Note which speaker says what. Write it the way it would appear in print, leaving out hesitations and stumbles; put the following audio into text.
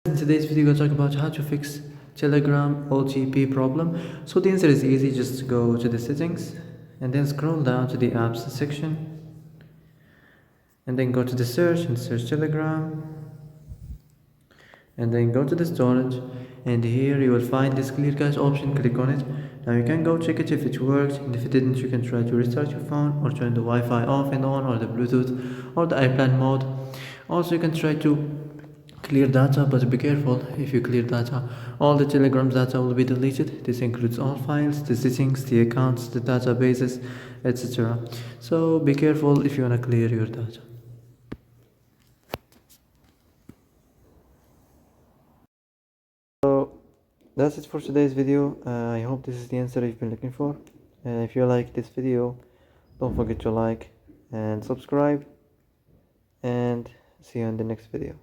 Speaker 1: In today's video, we're going to talk about how to fix Telegram OTP problem. So the answer is easy. Just go to the settings and then scroll down to the apps section and then go to the search and search Telegram and then go to the storage, and here you will find this clear cache option. Click on it. Now you can go check it if it worked, and if it didn't, you can try to restart your phone or turn the Wi-Fi off and on, or the Bluetooth or the airplane mode. Also, you can try to clear data, but be careful. If you clear data, all the Telegram data will be deleted. This includes all files, the settings, the accounts, the databases, etc. So be careful if you want to clear your data. So that's it for today's video. I hope this is the answer you've been looking for. If you like this video, don't forget to like and subscribe, and see you in the next video.